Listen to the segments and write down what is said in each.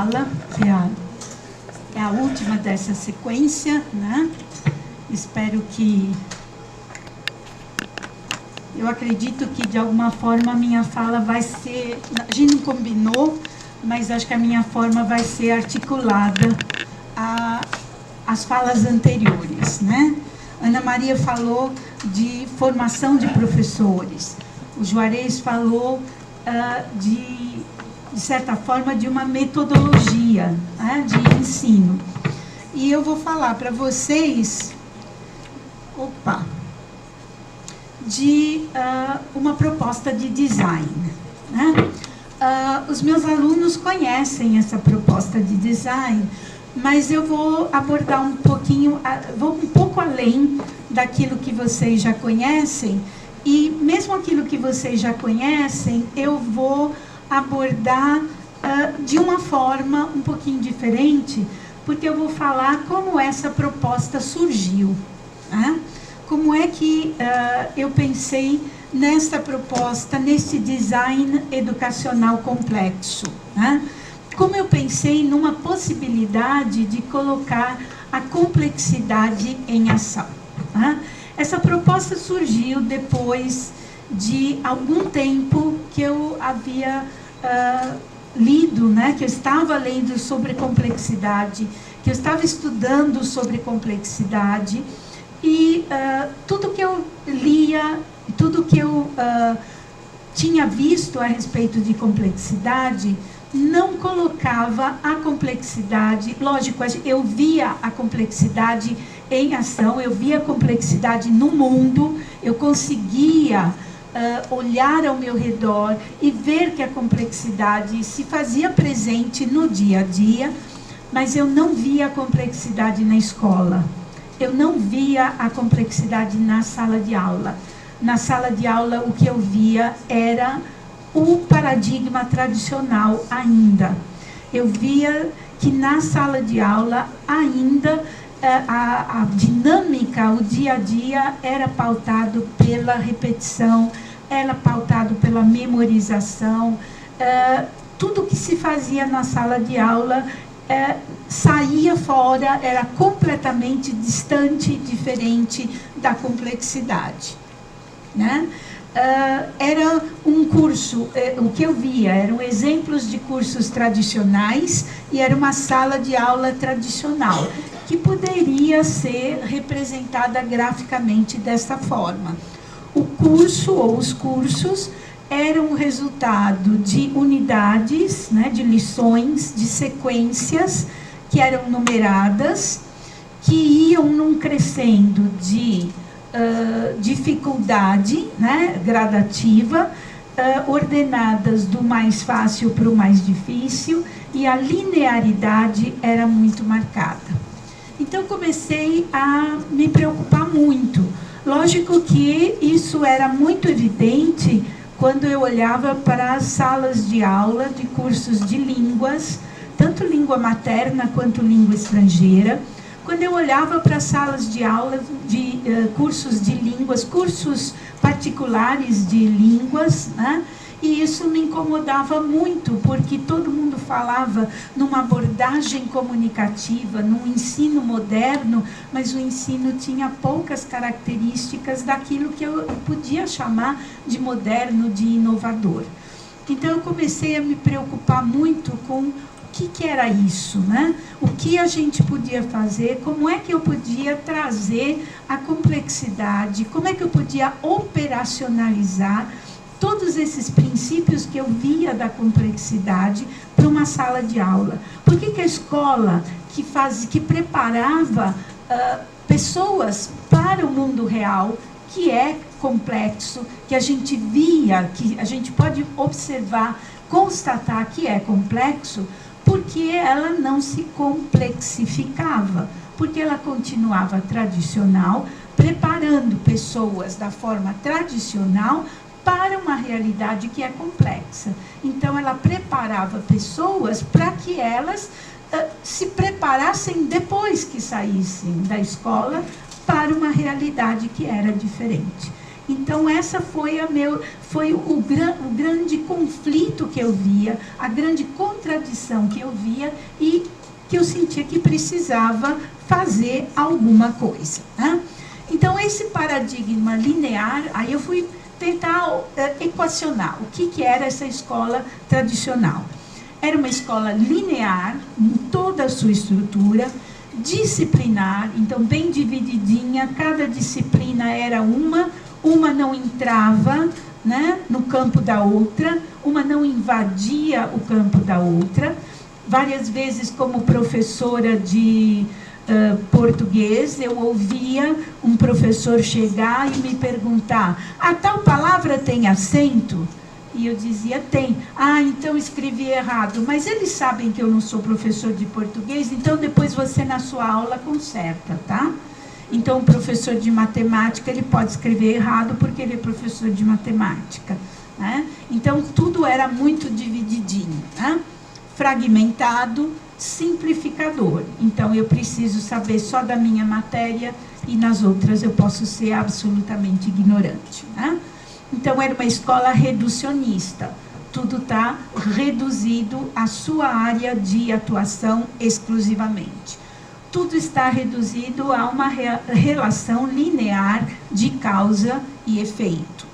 fala, que é a última dessa sequência, né? Espero que... Eu acredito que, de alguma forma, a minha fala vai ser... A gente não combinou, mas acho que a minha forma vai ser articulada às falas anteriores, né? Ana Maria falou de formação de professores. O Juarez falou de certa forma, de uma metodologia, né, de ensino. E eu vou falar para vocês, de uma proposta de design, né? Os meus alunos conhecem essa proposta de design, mas eu vou abordar um pouquinho, vou um pouco além daquilo que vocês já conhecem, e mesmo aquilo que vocês já conhecem, eu vou abordar de uma forma um pouquinho diferente, porque eu vou falar como essa proposta surgiu, né? Como é que eu pensei nesta proposta, nesse design educacional complexo, né? Como eu pensei numa possibilidade de colocar a complexidade em ação, né? Essa proposta surgiu depois de algum tempo que eu havia lido, né, que eu estava lendo sobre complexidade, que eu estava estudando sobre complexidade, e tudo que eu lia, tudo que eu tinha visto a respeito de complexidade, não colocava a complexidade, lógico, eu via a complexidade em ação, eu via a complexidade no mundo, eu conseguia olhar ao meu redor e ver que a complexidade se fazia presente no dia a dia, mas eu não via a complexidade na escola, eu não via a complexidade na sala de aula. Na sala de aula, o que eu via era o paradigma tradicional ainda. Eu via que na sala de aula ainda a dinâmica, o dia a dia era pautado pela repetição, era pautado pela memorização. Tudo que se fazia na sala de aula saía fora, era completamente distante, diferente da complexidade, né? Era um curso, o que eu via eram exemplos de cursos tradicionais e era uma sala de aula tradicional, que poderia ser representada graficamente desta forma. O curso ou os cursos eram o resultado de unidades, né, de lições, de sequências que eram numeradas, que iam num crescendo de dificuldade, né, gradativa, ordenadas do mais fácil para o mais difícil, e a linearidade era muito marcada. Então, comecei a me preocupar muito. Lógico que isso era muito evidente quando eu olhava para as salas de aula de cursos de línguas, tanto língua materna quanto língua estrangeira. Quando eu olhava para as salas de aula de cursos de línguas, cursos particulares de línguas, né? E isso me incomodava muito, porque todo mundo falava numa abordagem comunicativa, num ensino moderno, mas o ensino tinha poucas características daquilo que eu podia chamar de moderno, de inovador. Então, eu comecei a me preocupar muito com o que era isso, né? O que a gente podia fazer, como é que eu podia trazer a complexidade, como é que eu podia operacionalizar todos esses princípios que eu via da complexidade para uma sala de aula. Por que a escola que preparava pessoas para o mundo real, que é complexo, que a gente via, que a gente pode observar, constatar que é complexo, porque ela não se complexificava, porque ela continuava tradicional, preparando pessoas da forma tradicional para uma realidade que é complexa. Então, ela preparava pessoas para que elas se preparassem depois que saíssem da escola para uma realidade que era diferente. Então, essa foi o grande conflito que eu via, a grande contradição que eu via e que eu sentia que precisava fazer alguma coisa, né? Então, esse paradigma linear, aí eu fui tentar equacionar o que era essa escola tradicional. Era uma escola linear, em toda a sua estrutura, disciplinar, então bem divididinha, cada disciplina era uma não entrava, né, no campo da outra, uma não invadia o campo da outra. Várias vezes, como professora de português, eu ouvia um professor chegar e me perguntar: a tal palavra tem acento? E eu dizia: tem. Ah, então escrevi errado. Mas eles sabem que eu não sou professor de português, então depois você na sua aula conserta, tá? Então o professor de matemática, ele pode escrever errado porque ele é professor de matemática, né? Então tudo era muito divididinho, né? Fragmentado, simplificador. Então eu preciso saber só da minha matéria e nas outras eu posso ser absolutamente ignorante, né? Então era uma escola reducionista. Tudo está reduzido à sua área de atuação exclusivamente. Tudo está reduzido a uma relação linear de causa e efeito.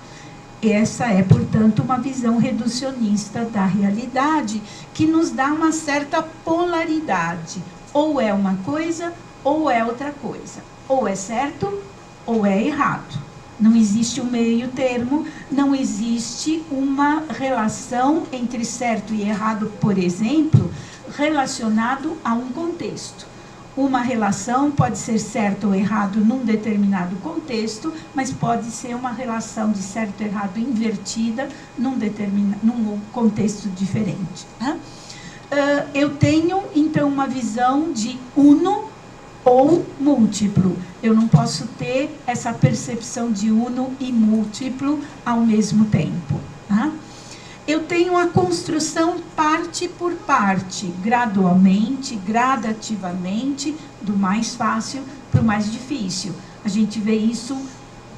Essa é, portanto, uma visão reducionista da realidade que nos dá uma certa polaridade. Ou é uma coisa, ou é outra coisa. Ou é certo, ou é errado. Não existe um meio termo, não existe uma relação entre certo e errado, por exemplo, relacionado a um contexto. Uma relação pode ser certo ou errado num determinado contexto, mas pode ser uma relação de certo e errado invertida num contexto diferente, né? Eu tenho, então, uma visão de uno ou múltiplo. Eu não posso ter essa percepção de uno e múltiplo ao mesmo tempo, né? Eu tenho a construção parte por parte, gradualmente, gradativamente, do mais fácil para o mais difícil. A gente vê isso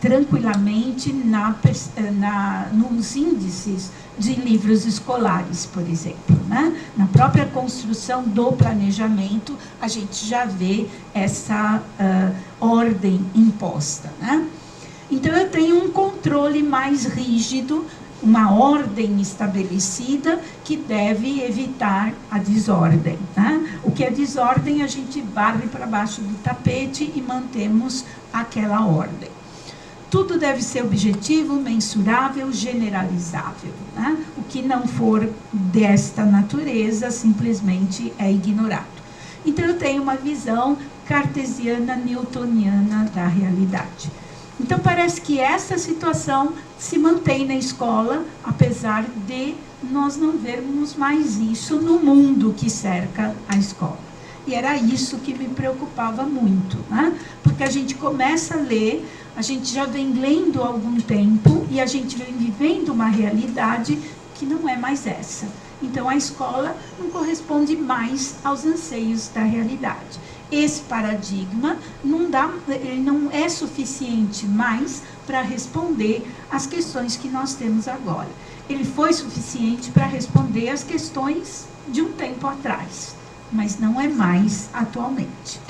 tranquilamente nos índices de livros escolares, por exemplo, né? Na própria construção do planejamento, a gente já vê essa ordem imposta, né? Então, eu tenho um controle mais rígido, uma ordem estabelecida que deve evitar a desordem, né? O que é desordem, a gente varre para baixo do tapete e mantemos aquela ordem. Tudo deve ser objetivo, mensurável, generalizável, né? O que não for desta natureza simplesmente é ignorado. Então, eu tenho uma visão cartesiana, newtoniana da realidade. Então, parece que essa situação se mantém na escola, apesar de nós não vermos mais isso no mundo que cerca a escola. E era isso que me preocupava muito, né? Porque a gente começa a ler, a gente já vem lendo há algum tempo e a gente vem vivendo uma realidade que não é mais essa. Então, a escola não corresponde mais aos anseios da realidade. Esse paradigma ele não é suficiente mais para responder às questões que nós temos agora. Ele foi suficiente para responder às questões de um tempo atrás, mas não é mais atualmente.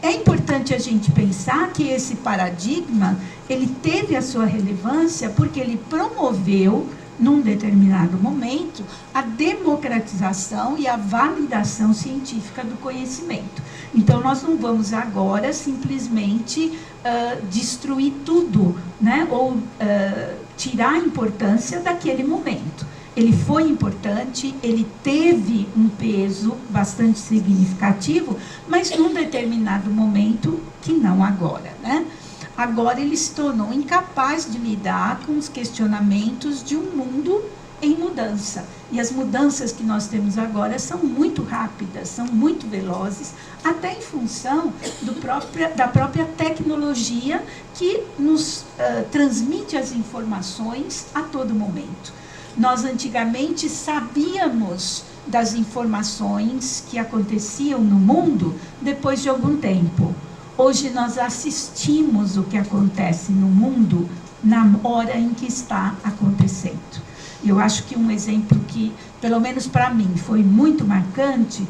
É importante a gente pensar que esse paradigma, ele teve a sua relevância porque ele promoveu, num determinado momento, a democratização e a validação científica do conhecimento. Então, nós não vamos agora simplesmente destruir tudo, né? Ou tirar a importância daquele momento. Ele foi importante, ele teve um peso bastante significativo, mas num determinado momento que não agora, né? Agora ele se tornou incapaz de lidar com os questionamentos de um mundo em mudança. E as mudanças que nós temos agora são muito rápidas, são muito velozes, até em função da própria tecnologia que nos transmite as informações a todo momento. Nós antigamente sabíamos das informações que aconteciam no mundo depois de algum tempo. Hoje nós assistimos o que acontece no mundo na hora em que está acontecendo. Eu acho que um exemplo que, pelo menos para mim, foi muito marcante,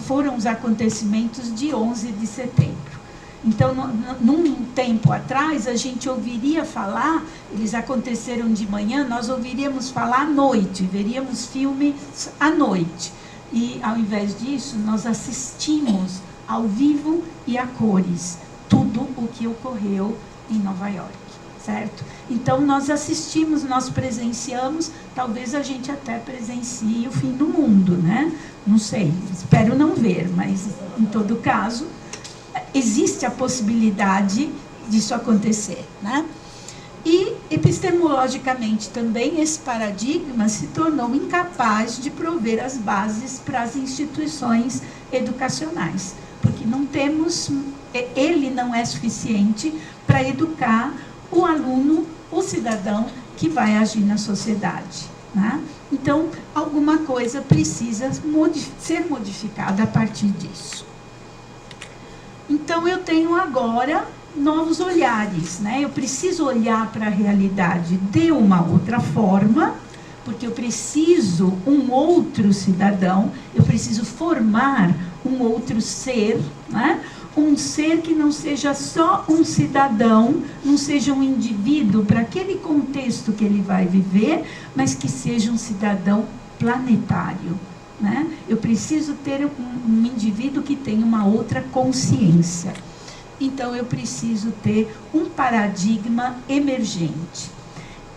foram os acontecimentos de 11 de setembro. Então, num tempo atrás, a gente ouviria falar, eles aconteceram de manhã, nós ouviríamos falar à noite, veríamos filmes à noite. E, ao invés disso, nós assistimos ao vivo e a cores tudo o que ocorreu em Nova York, certo? Então, nós assistimos, nós presenciamos, talvez a gente até presencie o fim do mundo, né? Não sei, espero não ver, mas, em todo caso, existe a possibilidade disso acontecer, né? E, epistemologicamente também, esse paradigma se tornou incapaz de prover as bases para as instituições educacionais, porque ele não é suficiente para educar o aluno, o cidadão que vai agir na sociedade, né? Então, alguma coisa precisa ser modificada a partir disso. Então, eu tenho agora novos olhares, né? Eu preciso olhar para a realidade de uma outra forma, porque eu preciso um outro cidadão, eu preciso formar um outro ser, né? Um ser que não seja só um cidadão, não seja um indivíduo para aquele contexto que ele vai viver, mas que seja um cidadão planetário, né? Eu preciso ter um indivíduo que tenha uma outra consciência. Então, eu preciso ter um paradigma emergente.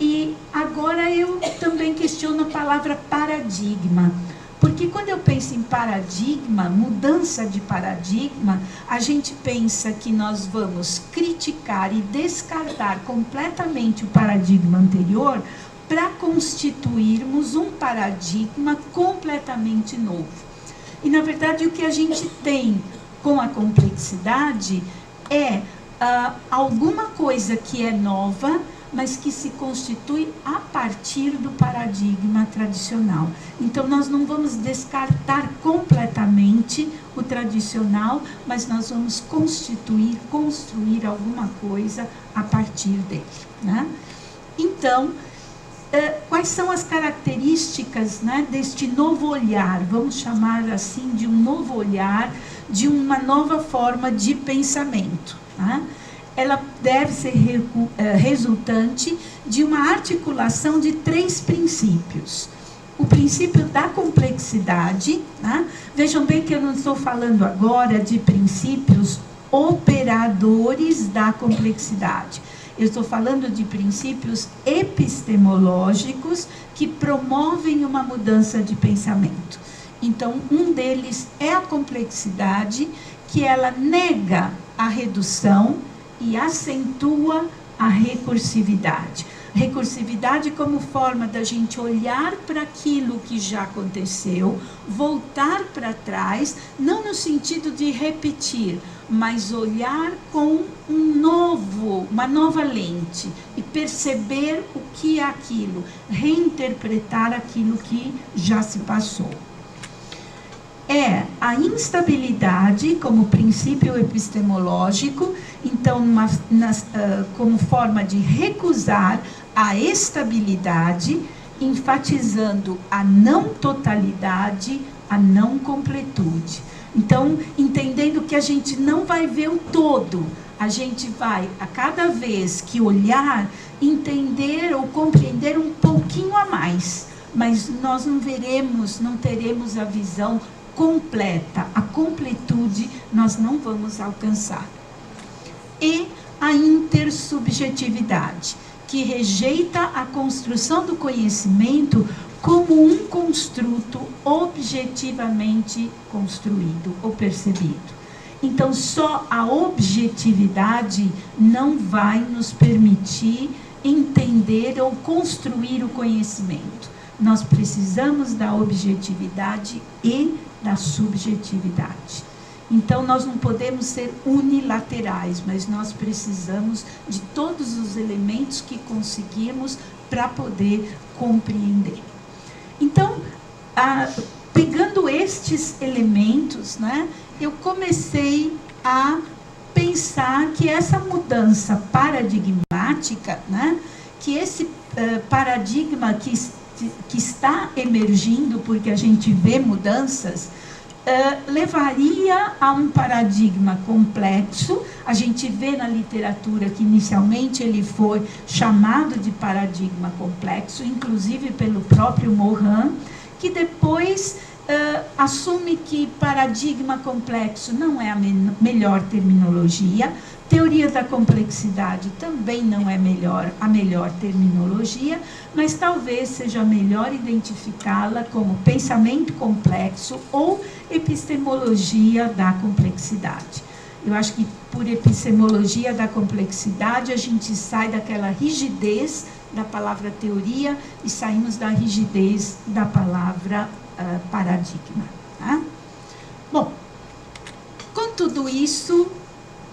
E agora eu também questiono a palavra paradigma, porque quando eu penso em paradigma, mudança de paradigma, a gente pensa que nós vamos criticar e descartar completamente o paradigma anterior para constituirmos um paradigma completamente novo. E, na verdade, o que a gente tem com a complexidade é alguma coisa que é nova, mas que se constitui a partir do paradigma tradicional. Então, nós não vamos descartar completamente o tradicional, mas nós vamos construir alguma coisa a partir dele, né? Então, quais são as características, né, deste novo olhar? Vamos chamar assim de um novo olhar, de uma nova forma de pensamento, né? Ela deve ser resultante de uma articulação de 3 princípios. O princípio da complexidade, né? Vejam bem que eu não estou falando agora de princípios operadores da complexidade. Eu estou falando de princípios epistemológicos que promovem uma mudança de pensamento. Então, um deles é a complexidade, que ela nega a redução e acentua a recursividade. Recursividade como forma da gente olhar para aquilo que já aconteceu, voltar para trás, não no sentido de repetir, mas olhar com uma nova lente e perceber o que é aquilo, reinterpretar aquilo que já se passou. É a instabilidade como princípio epistemológico, então, como forma de recusar a estabilidade, enfatizando a não totalidade, a não completude. Então, entendendo que a gente não vai ver o todo, a gente vai, a cada vez que olhar, entender ou compreender um pouquinho a mais, mas nós não teremos a visão completa, a completude nós não vamos alcançar. E a intersubjetividade, que rejeita a construção do conhecimento como um construto objetivamente construído ou percebido. Então, só a objetividade não vai nos permitir entender ou construir o conhecimento. Nós precisamos da objetividade e da subjetividade. Então, nós não podemos ser unilaterais, mas nós precisamos de todos os elementos que conseguimos para poder compreender. Então, pegando estes elementos, né, eu comecei a pensar que essa mudança paradigmática, né, que esse paradigma que está emergindo, porque a gente vê mudanças, levaria a um paradigma complexo. A gente vê na literatura que inicialmente ele foi chamado de paradigma complexo, inclusive pelo próprio Morin, que depois assume que paradigma complexo não é a melhor terminologia, teoria da complexidade também não é a melhor terminologia, mas talvez seja melhor identificá-la como pensamento complexo ou epistemologia da complexidade. Eu acho que por epistemologia da complexidade a gente sai daquela rigidez da palavra teoria e saímos da rigidez da palavra paradigma. Tá? Bom, com tudo isso,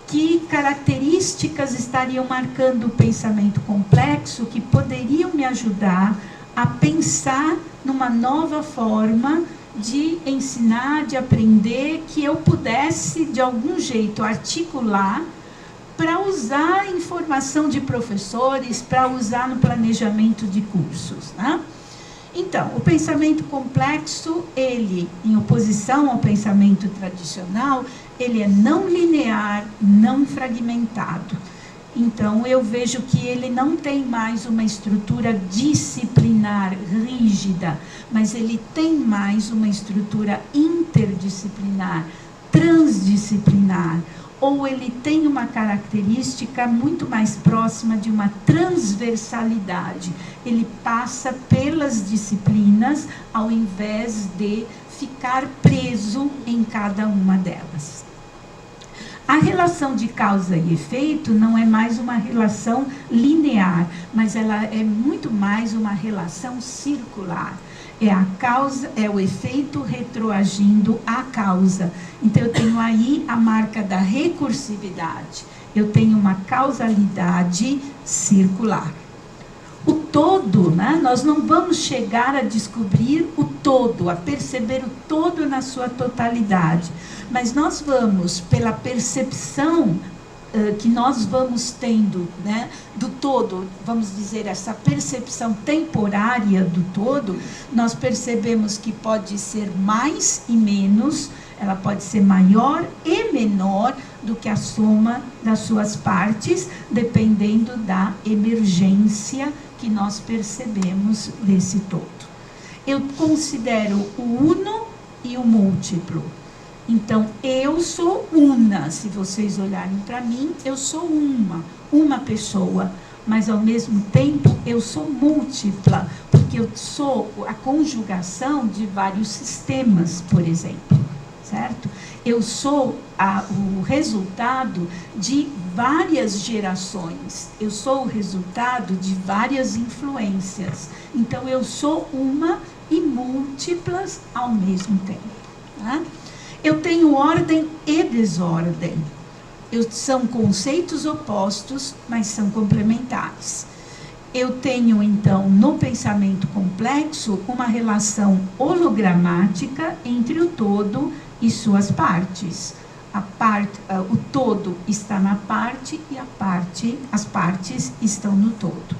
que características estariam marcando o pensamento complexo que poderiam me ajudar a pensar numa nova forma de ensinar, de aprender, que eu pudesse, de algum jeito, articular para usar a informação de professores, para usar no planejamento de cursos, né? Então, o pensamento complexo, ele, em oposição ao pensamento tradicional, ele é não linear, não fragmentado. Então, eu vejo que ele não tem mais uma estrutura disciplinar rígida, mas ele tem mais uma estrutura interdisciplinar, transdisciplinar, ou ele tem uma característica muito mais próxima de uma transversalidade. Ele passa pelas disciplinas, ao invés de ficar preso em cada uma delas. A relação de causa e efeito não é mais uma relação linear, mas ela é muito mais uma relação circular. É a causa, é o efeito retroagindo à causa. Então, eu tenho aí a marca da recursividade. Eu tenho uma causalidade circular. O todo, né? Nós não vamos chegar a descobrir o todo, a perceber o todo na sua totalidade. Mas nós vamos, pela percepção que nós vamos tendo, né, do todo, vamos dizer, essa percepção temporária do todo, nós percebemos que pode ser mais e menos, ela pode ser maior e menor do que a soma das suas partes, dependendo da emergência que nós percebemos desse todo. Eu considero o uno e o múltiplo. Então, eu sou una, se vocês olharem para mim, eu sou uma pessoa, mas ao mesmo tempo eu sou múltipla, porque eu sou a conjugação de vários sistemas, por exemplo, certo? Eu sou o resultado de várias gerações, eu sou o resultado de várias influências, então eu sou uma e múltiplas ao mesmo tempo, tá? Eu tenho ordem e desordem. São conceitos opostos, mas são complementares. Eu tenho, então, no pensamento complexo, uma relação hologramática entre o todo e suas partes. O todo está na parte e as partes estão no todo.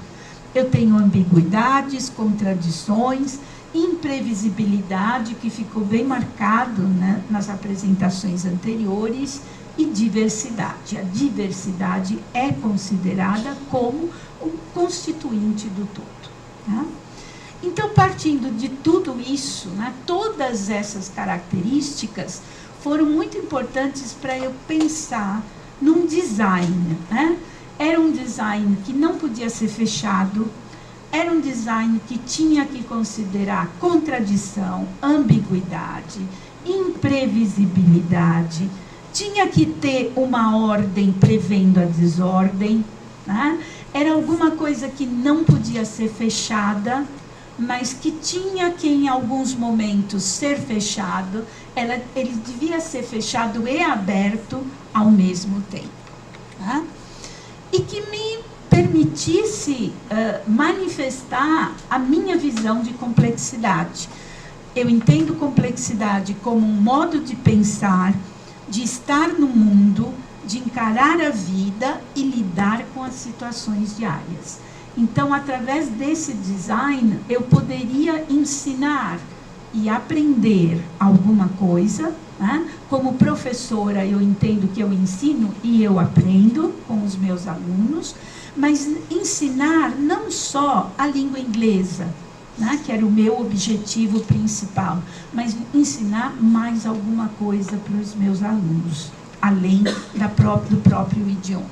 Eu tenho ambiguidades, contradições, imprevisibilidade, que ficou bem marcado, né, nas apresentações anteriores, e diversidade. A diversidade é considerada como um constituinte do todo. Tá? Então, partindo de tudo isso, né, todas essas características foram muito importantes para eu pensar num design. Né? Era um design que não podia ser fechado, era um design que tinha que considerar contradição, ambiguidade, imprevisibilidade, tinha que ter uma ordem prevendo a desordem, né? Era alguma coisa que não podia ser fechada, mas que tinha que, em alguns momentos, ser fechado. Ele devia ser fechado e aberto ao mesmo tempo. Tá? E que me permitisse manifestar a minha visão de complexidade. eu entendo complexidade como um modo de pensar, de estar no mundo, de encarar a vida e lidar com as situações diárias. Então, através desse design, eu poderia ensinar e aprender alguma coisa, né? Como professora, eu entendo que eu ensino e eu aprendo com os meus alunos, mas ensinar não só a língua inglesa, né? Que era o meu objetivo principal, mas ensinar mais alguma coisa para os meus alunos, além do próprio idioma.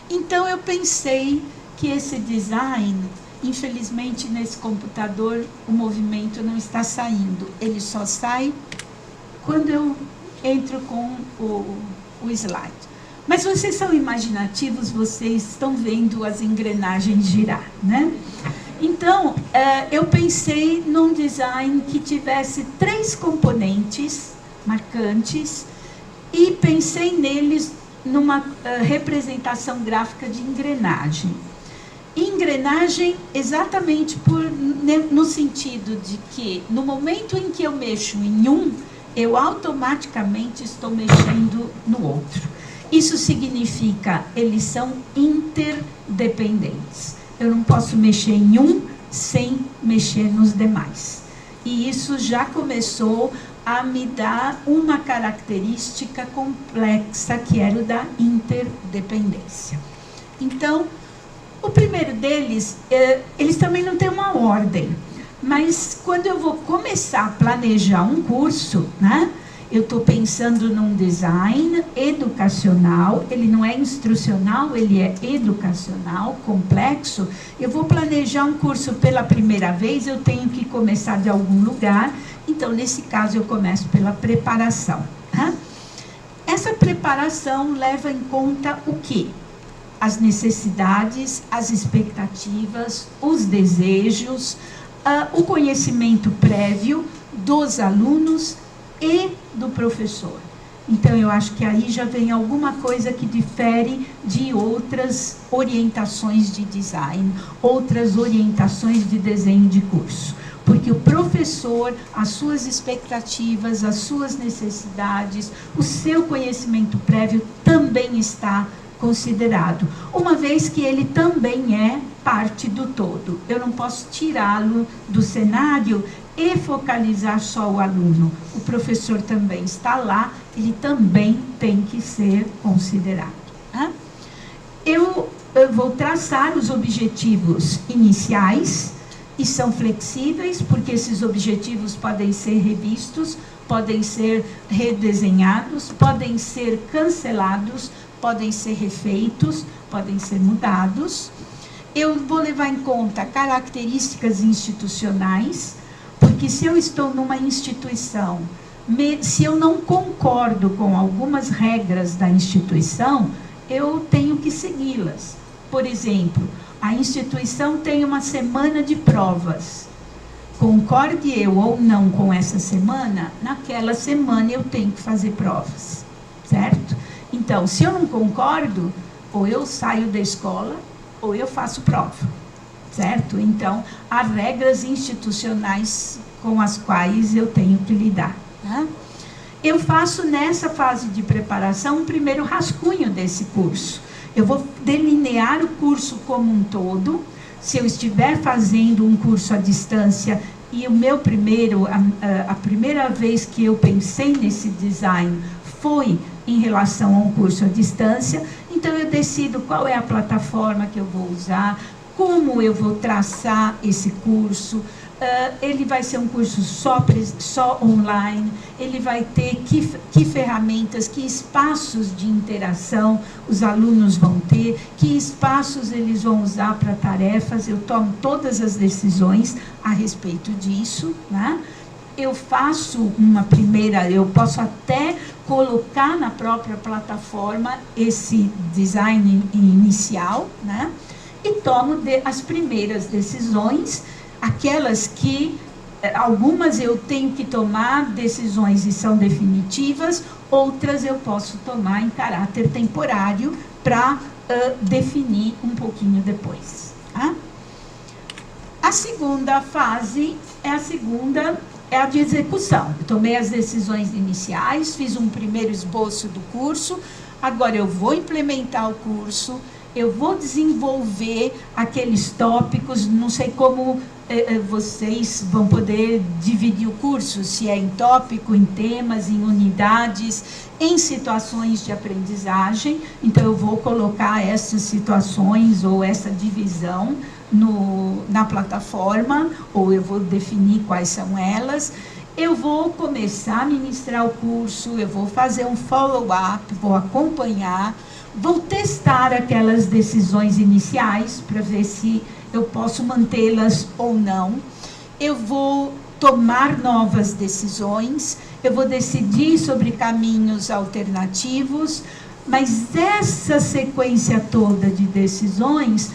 Então, eu pensei que esse design, infelizmente, nesse computador, o movimento não está saindo. Ele só sai quando eu entro com o slide. Mas vocês são imaginativos, vocês estão vendo as engrenagens girar, né? Então, eu pensei num design que tivesse 3 componentes marcantes e pensei neles numa representação gráfica de engrenagem. Engrenagem exatamente no sentido de que, no momento em que eu mexo em um, eu automaticamente estou mexendo no outro. Isso significa, eles são interdependentes. Eu não posso mexer em um sem mexer nos demais. E isso já começou a me dar uma característica complexa, que era o da interdependência. Então, o primeiro deles, eles também não têm uma ordem, mas quando eu vou começar a planejar um curso, né, eu estou pensando num design educacional, ele não é instrucional, ele é educacional, complexo. Eu vou planejar um curso pela primeira vez, eu tenho que começar de algum lugar, então, nesse caso, eu começo pela preparação. Né? Essa preparação leva em conta o quê? As necessidades, as expectativas, os desejos, o conhecimento prévio dos alunos e do professor. Então, eu acho que aí já vem alguma coisa que difere de outras orientações de design, outras orientações de desenho de curso. Porque o professor, as suas expectativas, as suas necessidades, o seu conhecimento prévio também está considerado, uma vez que ele também é parte do todo. Eu não posso tirá-lo do cenário e focalizar só o aluno. O professor também está lá, ele também tem que ser considerado. Né? Eu vou traçar os objetivos iniciais, e são flexíveis, porque esses objetivos podem ser revistos, podem ser redesenhados, podem ser cancelados, podem ser refeitos, podem ser mudados. Eu vou levar em conta características institucionais, porque se eu estou numa instituição, se eu não concordo com algumas regras da instituição, eu tenho que segui-las. Por exemplo, a instituição tem uma semana de provas. Concorde eu ou não com essa semana, naquela semana eu tenho que fazer provas, certo? Então, se eu não concordo, ou eu saio da escola, ou eu faço prova, certo? Então, há regras institucionais com as quais eu tenho que lidar. Né? Eu faço nessa fase de preparação um primeiro rascunho desse curso. Eu vou delinear o curso como um todo. Se eu estiver fazendo um curso à distância e a primeira vez que eu pensei nesse design foi em relação a um curso à distância, então eu decido qual é a plataforma que eu vou usar, como eu vou traçar esse curso. Ele vai ser um curso só online, ele vai ter que ferramentas, que espaços de interação os alunos vão ter, que espaços eles vão usar para tarefas. Eu tomo todas as decisões a respeito disso, né? Eu faço eu posso até colocar na própria plataforma esse design inicial, né? E tomo as primeiras decisões, aquelas que, algumas eu tenho que tomar decisões e são definitivas, outras eu posso tomar em caráter temporário para definir um pouquinho depois. Tá? A segunda fase a segunda, é a de execução. Eu tomei as decisões iniciais, fiz um primeiro esboço do curso, agora eu vou implementar o curso, eu vou desenvolver aqueles tópicos, não sei como vocês vão poder dividir o curso, se é em tópico, em temas, em unidades, em situações de aprendizagem. Então, eu vou colocar essas situações ou essa divisão na plataforma, ou eu vou definir quais são elas. Eu vou começar a ministrar o curso, eu vou fazer um follow-up, vou acompanhar, vou testar aquelas decisões iniciais para ver se eu posso mantê-las ou não. Eu vou tomar novas decisões, eu vou decidir sobre caminhos alternativos, mas essa sequência toda de decisões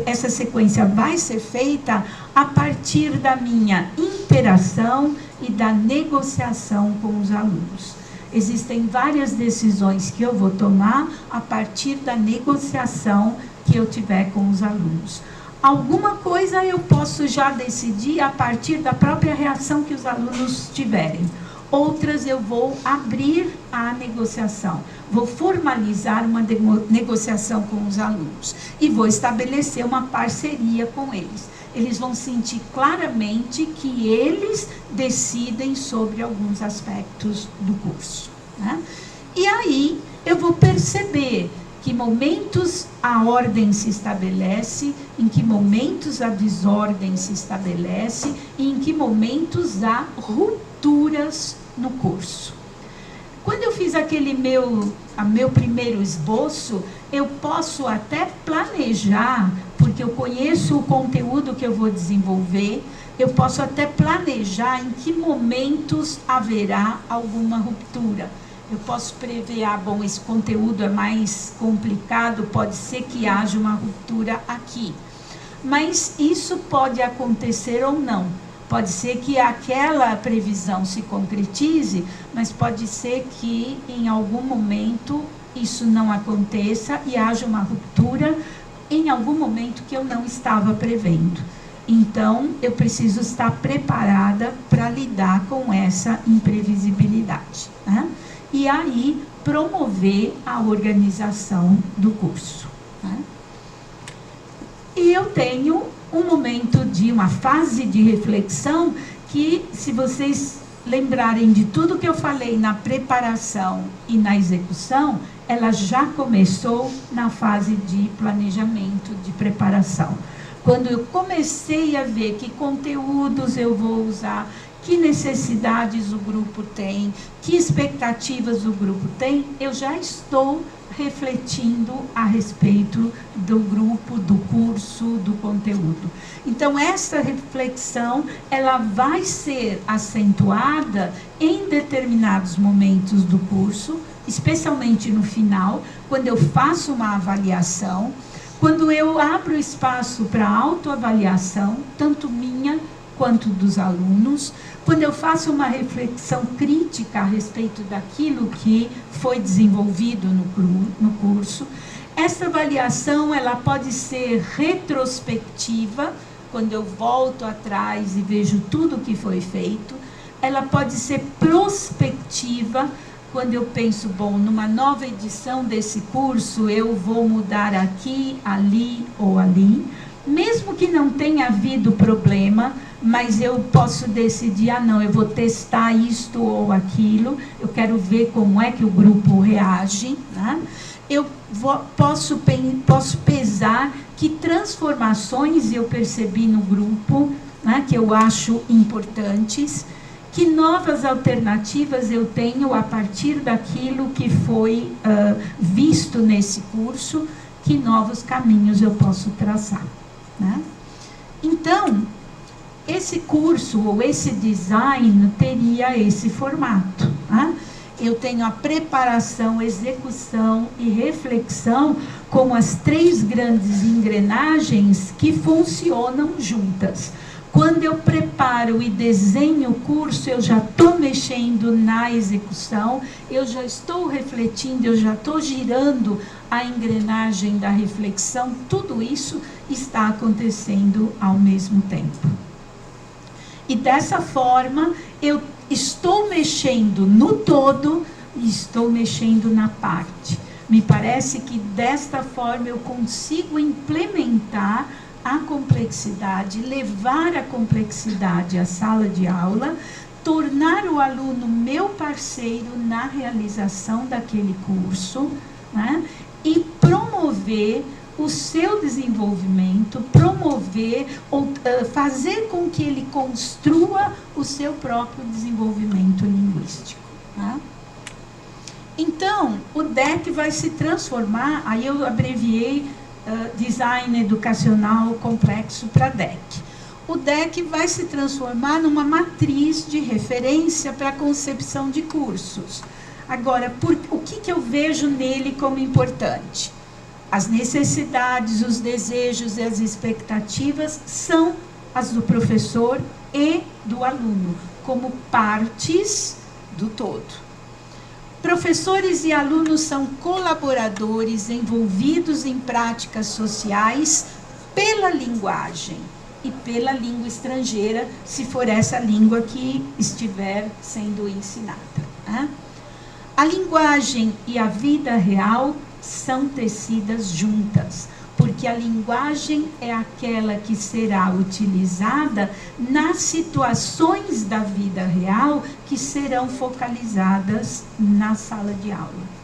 essa sequência vai ser feita a partir da minha interação e da negociação com os alunos. Existem várias decisões que eu vou tomar a partir da negociação que eu tiver com os alunos. Alguma coisa eu posso já decidir a partir da própria reação que os alunos tiverem. Outras eu vou abrir a negociação, vou formalizar uma negociação com os alunos e vou estabelecer uma parceria com eles. Eles vão sentir claramente que eles decidem sobre alguns aspectos do curso, né? E aí eu vou perceber que momentos a ordem se estabelece, em que momentos a desordem se estabelece e em que momentos há rupturas no curso. Quando eu fiz aquele meu primeiro esboço, eu posso até planejar, porque eu conheço o conteúdo que eu vou desenvolver, eu posso até planejar em que momentos haverá alguma ruptura. Eu posso prever, bom, esse conteúdo é mais complicado, pode ser que haja uma ruptura aqui. Mas isso pode acontecer ou não. Pode ser que aquela previsão se concretize, mas pode ser que em algum momento isso não aconteça e haja uma ruptura em algum momento que eu não estava prevendo. Então, eu preciso estar preparada para lidar com essa imprevisibilidade, né? E aí promover a organização do curso, né? E eu tenho um momento uma fase de reflexão que, se vocês lembrarem de tudo que eu falei na preparação e na execução, ela já começou na fase de planejamento, de preparação. Quando eu comecei a ver que conteúdos eu vou usar, que necessidades o grupo tem, que expectativas o grupo tem, eu já estou refletindo a respeito do grupo, do curso, do conteúdo. Então, essa reflexão, ela vai ser acentuada em determinados momentos do curso, especialmente no final, quando eu faço uma avaliação, quando eu abro espaço para autoavaliação, tanto minha quanto dos alunos, quando eu faço uma reflexão crítica a respeito daquilo que foi desenvolvido no curso. Essa avaliação, ela pode ser retrospectiva, quando eu volto atrás e vejo tudo o que foi feito. Ela pode ser prospectiva, quando eu penso, bom, numa nova edição desse curso, eu vou mudar aqui, ali ou ali. Mesmo que não tenha havido problema, mas eu posso decidir, não, eu vou testar isto ou aquilo, eu quero ver como é que o grupo reage, né? Eu posso pesar que transformações eu percebi no grupo, né, que eu acho importantes, que novas alternativas eu tenho a partir daquilo que foi visto nesse curso, que novos caminhos eu posso traçar, né? Então, esse curso ou esse design teria esse formato, né? Eu tenho a preparação, execução e reflexão como as três grandes engrenagens que funcionam juntas. Quando eu preparo e desenho o curso, eu já estou mexendo na execução, eu já estou refletindo, eu já estou girando a engrenagem da reflexão, tudo isso está acontecendo ao mesmo tempo. E dessa forma, eu estou mexendo no todo e estou mexendo na parte. Me parece que desta forma eu consigo implementar a complexidade, levar a complexidade à sala de aula, tornar o aluno meu parceiro na realização daquele curso, né? E promover o seu desenvolvimento, promover ou fazer com que ele construa o seu próprio desenvolvimento linguístico, né? Então, o DEC vai se transformar, aí eu abreviei Design Educacional Complexo para DEC. O DEC vai se transformar numa matriz de referência para a concepção de cursos. Agora, o que eu vejo nele como importante? As necessidades, os desejos e as expectativas são as do professor e do aluno, como partes do todo. Professores e alunos são colaboradores envolvidos em práticas sociais pela linguagem e pela língua estrangeira, se for essa língua que estiver sendo ensinada, né? A linguagem e a vida real são tecidas juntas, porque a linguagem é aquela que será utilizada nas situações da vida real que serão focalizadas na sala de aula.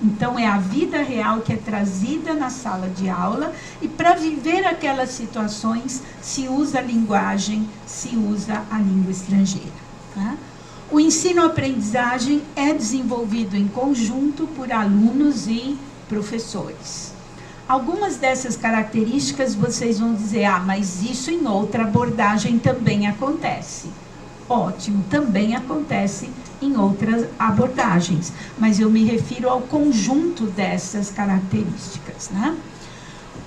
Então, é a vida real que é trazida na sala de aula e para viver aquelas situações se usa a linguagem, se usa a língua estrangeira, né? O ensino-aprendizagem é desenvolvido em conjunto por alunos e professores. Algumas dessas características vocês vão dizer, mas isso em outra abordagem também acontece. Ótimo, também acontece em outras abordagens, mas eu me refiro ao conjunto dessas características, né?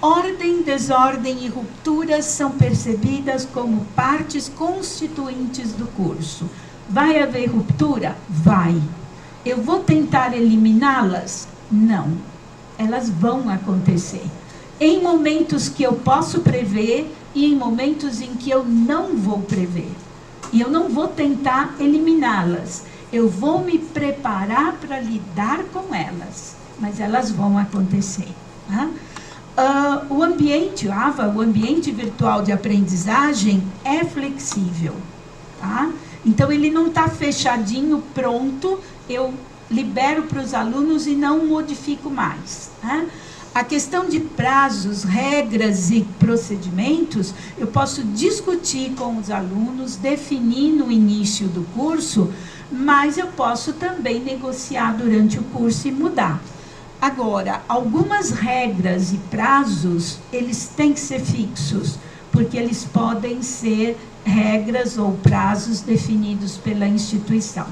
Ordem, desordem e rupturas são percebidas como partes constituintes do curso. Vai haver ruptura? Vai. Eu vou tentar eliminá-las? Não. Elas vão acontecer. Em momentos que eu posso prever e em momentos em que eu não vou prever. E eu não vou tentar eliminá-las. Eu vou me preparar para lidar com elas. Mas elas vão acontecer, né? O ambiente, o ambiente virtual de aprendizagem é flexível, tá? Então, ele não está fechadinho, pronto, eu libero para os alunos e não modifico mais, né? A questão de prazos, regras e procedimentos, eu posso discutir com os alunos, definir no início do curso, mas eu posso também negociar durante o curso e mudar. Agora, algumas regras e prazos, eles têm que ser fixos, porque eles podem ser regras ou prazos definidos pela instituição.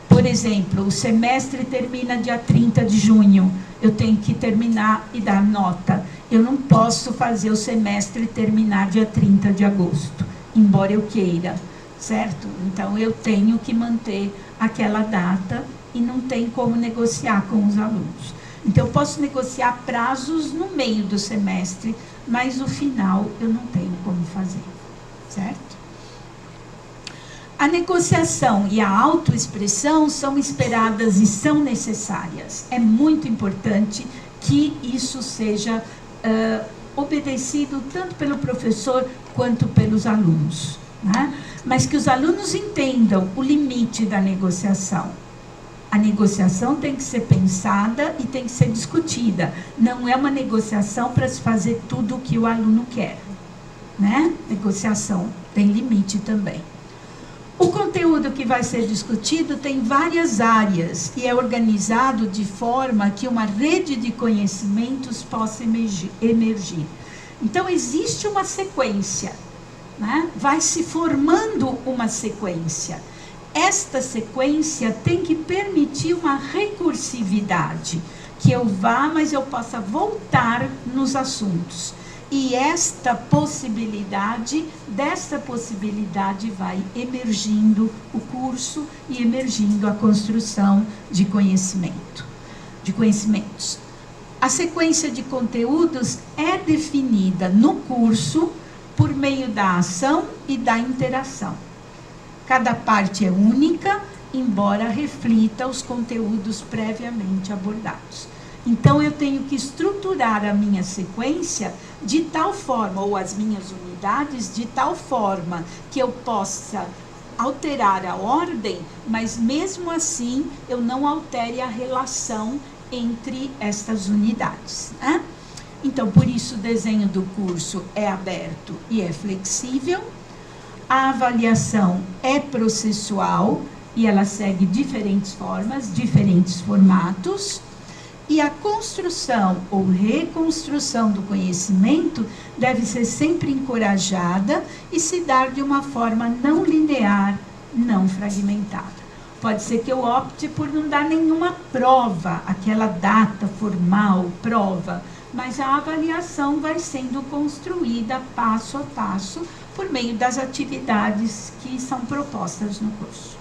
Por exemplo, o semestre termina dia 30 de junho, eu tenho que terminar e dar nota. Eu não posso fazer o semestre terminar dia 30 de agosto, embora eu queira, certo? Então, eu tenho que manter aquela data e não tem como negociar com os alunos. Então, eu posso negociar prazos no meio do semestre, mas no final eu não tenho como fazer, certo? A negociação e a autoexpressão são esperadas e são necessárias. É muito importante que isso seja obedecido tanto pelo professor quanto pelos alunos, né? Mas que os alunos entendam o limite da negociação. A negociação tem que ser pensada e tem que ser discutida. Não é uma negociação para se fazer tudo o que o aluno quer, né? Negociação tem limite também. O conteúdo que vai ser discutido tem várias áreas e é organizado de forma que uma rede de conhecimentos possa emergir. Então, existe uma sequência, né? Vai se formando uma sequência. Esta sequência tem que permitir uma recursividade, que eu vá, mas eu possa voltar nos assuntos. E dessa possibilidade vai emergindo o curso e emergindo a construção de conhecimentos. A sequência de conteúdos é definida no curso por meio da ação e da interação. Cada parte é única, embora reflita os conteúdos previamente abordados. Então, eu tenho que estruturar a minha sequência de tal forma, ou as minhas unidades, de tal forma que eu possa alterar a ordem, mas mesmo assim eu não altere a relação entre estas unidades, né? Então, por isso o desenho do curso é aberto e é flexível. A avaliação é processual e ela segue diferentes formas, diferentes formatos. E a construção ou reconstrução do conhecimento deve ser sempre encorajada e se dar de uma forma não linear, não fragmentada. Pode ser que eu opte por não dar nenhuma prova, aquela data formal, prova, mas a avaliação vai sendo construída passo a passo por meio das atividades que são propostas no curso.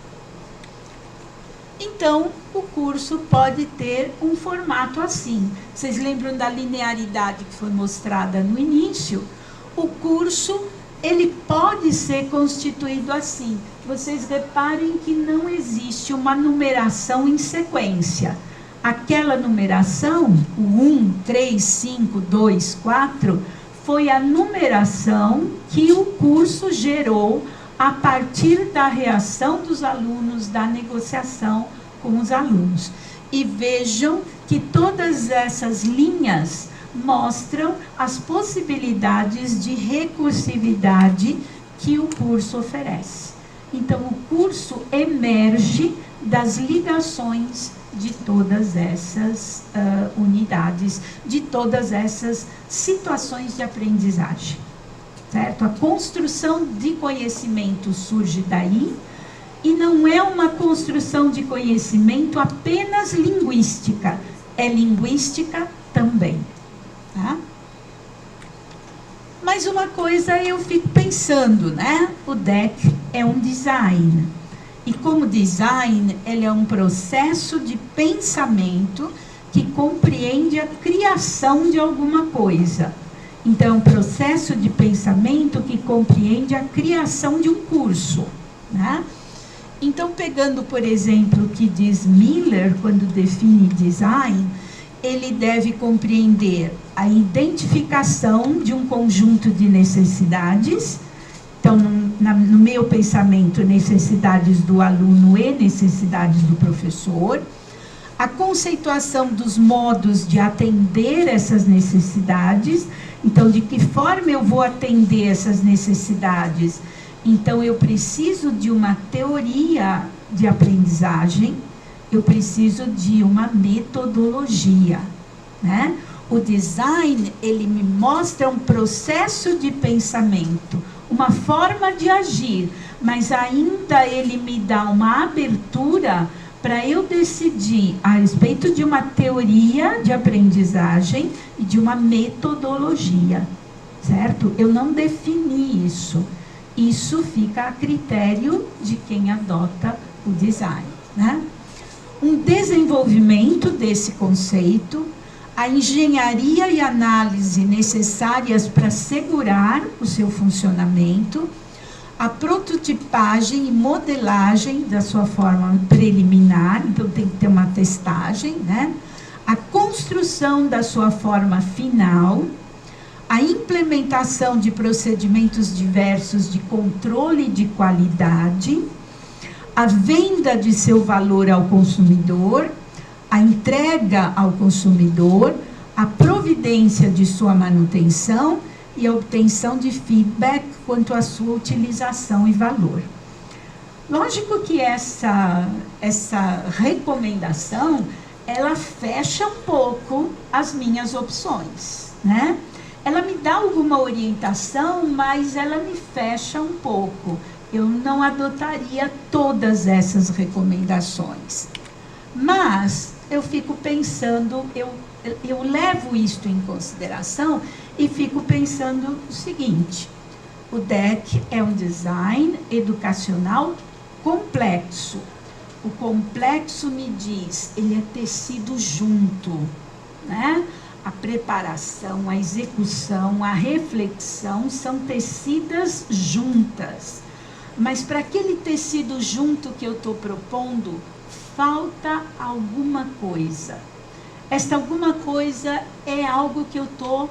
Então, o curso pode ter um formato assim. Vocês lembram da linearidade que foi mostrada no início? O curso, ele pode ser constituído assim. Vocês reparem que não existe uma numeração em sequência. Aquela numeração, o 1, 3, 5, 2, 4, foi a numeração que o curso gerou a partir da reação dos alunos, da negociação com os alunos. E vejam que todas essas linhas mostram as possibilidades de recursividade que o curso oferece. Então, o curso emerge das ligações de todas essas unidades, de todas essas situações de aprendizagem. Certo? A construção de conhecimento surge daí, e não é uma construção de conhecimento apenas linguística, é linguística também. Tá? Mas uma coisa eu fico pensando, né? O DEC é um design, e como design, ele é um processo de pensamento que compreende a criação de alguma coisa. Então, um processo de pensamento que compreende a criação de um curso, né? Então, pegando, por exemplo, o que diz Miller, quando define design, ele deve compreender a identificação de um conjunto de necessidades. Então, no meu pensamento, necessidades do aluno e necessidades do professor. A conceituação dos modos de atender essas necessidades. Então, de que forma eu vou atender essas necessidades? Então, eu preciso de uma teoria de aprendizagem, eu preciso de uma metodologia, né? O design, ele me mostra um processo de pensamento, uma forma de agir, mas ainda ele me dá uma abertura para eu decidir a respeito de uma teoria de aprendizagem e de uma metodologia, certo? Eu não defini isso. Isso fica a critério de quem adota o design, né? Um desenvolvimento desse conceito, a engenharia e análise necessárias para assegurar o seu funcionamento, a prototipagem e modelagem da sua forma preliminar, então tem que ter uma testagem, né? A construção da sua forma final, a implementação de procedimentos diversos de controle de qualidade, a venda de seu valor ao consumidor, a entrega ao consumidor, a providência de sua manutenção e a obtenção de feedback quanto à sua utilização e valor. Lógico que essa recomendação, ela fecha um pouco as minhas opções, né? Ela me dá alguma orientação, mas ela me fecha um pouco. Eu não adotaria todas essas recomendações. Mas eu fico pensando, eu levo isto em consideração e fico pensando o seguinte: o DEC é um design educacional complexo. O complexo me diz, ele é tecido junto, né? A preparação, a execução, a reflexão são tecidas juntas. mas para aquele tecido junto que eu estou propondo, falta alguma coisa. Esta alguma coisa é algo que eu estou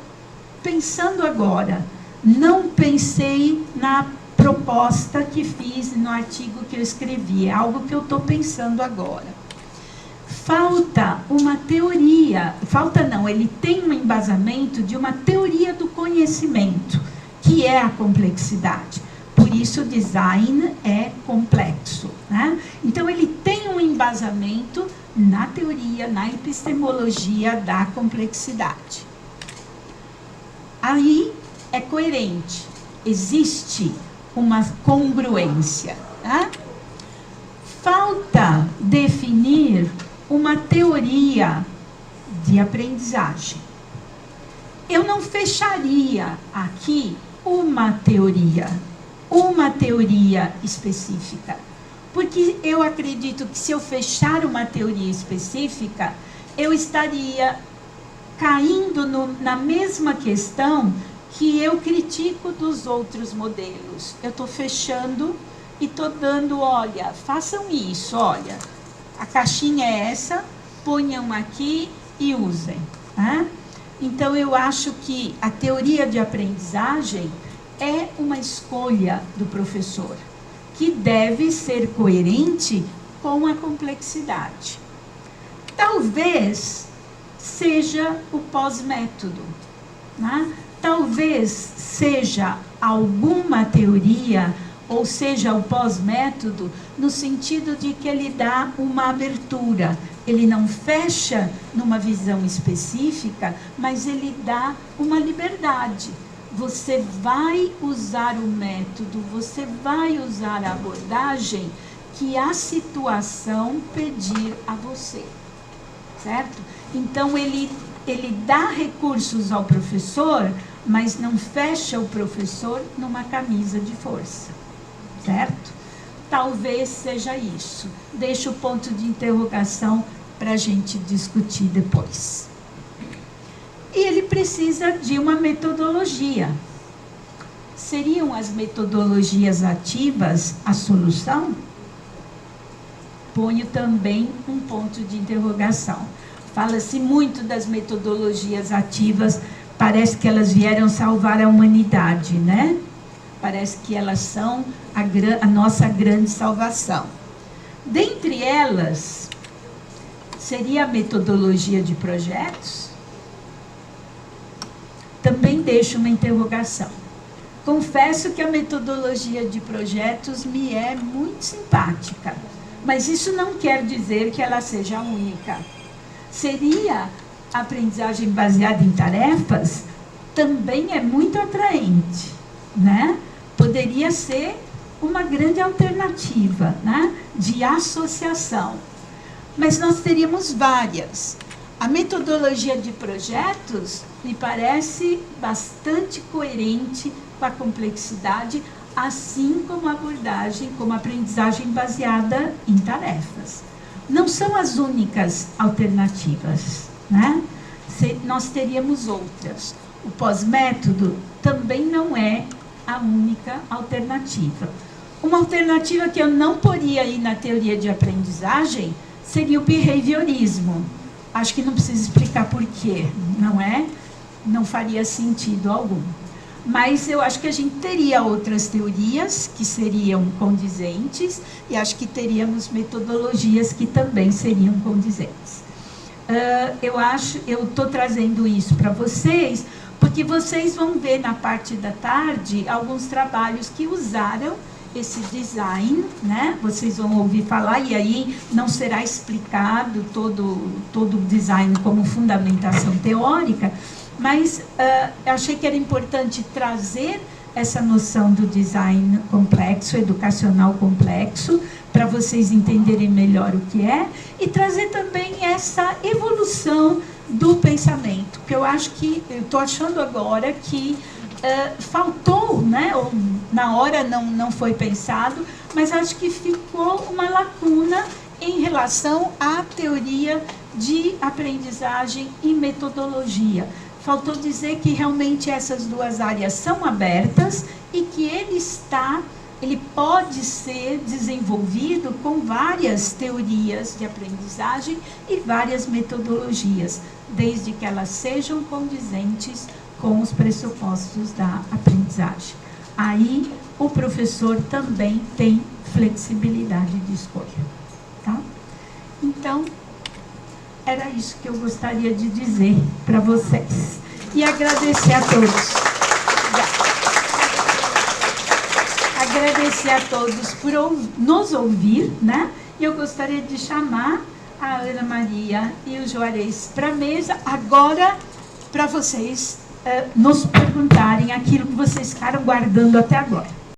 pensando agora. Não pensei na proposta que fiz, no artigo que eu escrevi. É algo que eu estou pensando agora. Falta uma teoria. Falta não, ele tem um embasamento de uma teoria do conhecimento, que é a complexidade. Por isso o design é complexo, né? Então ele tem um embasamento na teoria, na epistemologia da complexidade. Aí é coerente, existe uma congruência, né? Falta definir uma teoria de aprendizagem. Eu não fecharia aqui uma teoria específica, porque eu acredito que se eu fechar uma teoria específica, eu estaria caindo na mesma questão que eu critico dos outros modelos. Eu estou fechando e estou dando, olha, façam isso, olha, a caixinha é essa, ponham aqui e usem, né? Então, eu acho que a teoria de aprendizagem é uma escolha do professor, que deve ser coerente com a complexidade. Talvez seja o pós-método, né? Talvez seja alguma teoria, ou seja, o pós-método, no sentido de que ele dá uma abertura. Ele não fecha numa visão específica, mas ele dá uma liberdade. Você vai usar o método, você vai usar a abordagem que a situação pedir a você, certo? Então, ele dá recursos ao professor, mas não fecha o professor numa camisa de força, certo? Talvez seja isso. Deixa o ponto de interrogação para a gente discutir depois. E ele precisa de uma metodologia. Seriam as metodologias ativas a solução? Ponho também um ponto de interrogação. Fala-se muito das metodologias ativas, parece que elas vieram salvar a humanidade, né? Parece que elas são a nossa grande salvação. Dentre elas, seria a metodologia de projetos? Também deixo uma interrogação. Confesso que a metodologia de projetos me é muito simpática, mas isso não quer dizer que ela seja a única. Seria a aprendizagem baseada em tarefas? Também é muito atraente, né? Poderia ser uma grande alternativa, né, de associação. Mas nós teríamos várias. A metodologia de projetos me parece bastante coerente com a complexidade, assim como a abordagem, como a aprendizagem baseada em tarefas. Não são as únicas alternativas, né? Nós teríamos outras. O pós-método também não é a única alternativa. Uma alternativa que eu não poria ir na teoria de aprendizagem seria o behaviorismo. Acho que não precisa explicar por quê, não é? Não faria sentido algum. Mas eu acho que a gente teria outras teorias que seriam condizentes e acho que teríamos metodologias que também seriam condizentes. Eu estou trazendo isso para vocês, porque vocês vão ver na parte da tarde alguns trabalhos que usaram esse design, né? Vocês vão ouvir falar, e aí não será explicado todo o design como fundamentação teórica, mas achei que era importante trazer essa noção do design complexo, educacional complexo, para vocês entenderem melhor o que é, e trazer também essa evolução do pensamento, que eu acho que, eu estou achando agora que faltou, né, ou na hora não foi pensado, mas acho que ficou uma lacuna em relação à teoria de aprendizagem e metodologia. Faltou dizer que realmente essas duas áreas são abertas e que ele está ele pode ser desenvolvido com várias teorias de aprendizagem e várias metodologias, desde que elas sejam condizentes com os pressupostos da aprendizagem. Aí, o professor também tem flexibilidade de escolha, tá? Então, era isso que eu gostaria de dizer para vocês. E agradecer a todos. Agradecer a todos por nos ouvir, né? E eu gostaria de chamar a Ana Maria e o Juarez para a mesa, agora, para vocês nos perguntarem aquilo que vocês ficaram guardando até agora.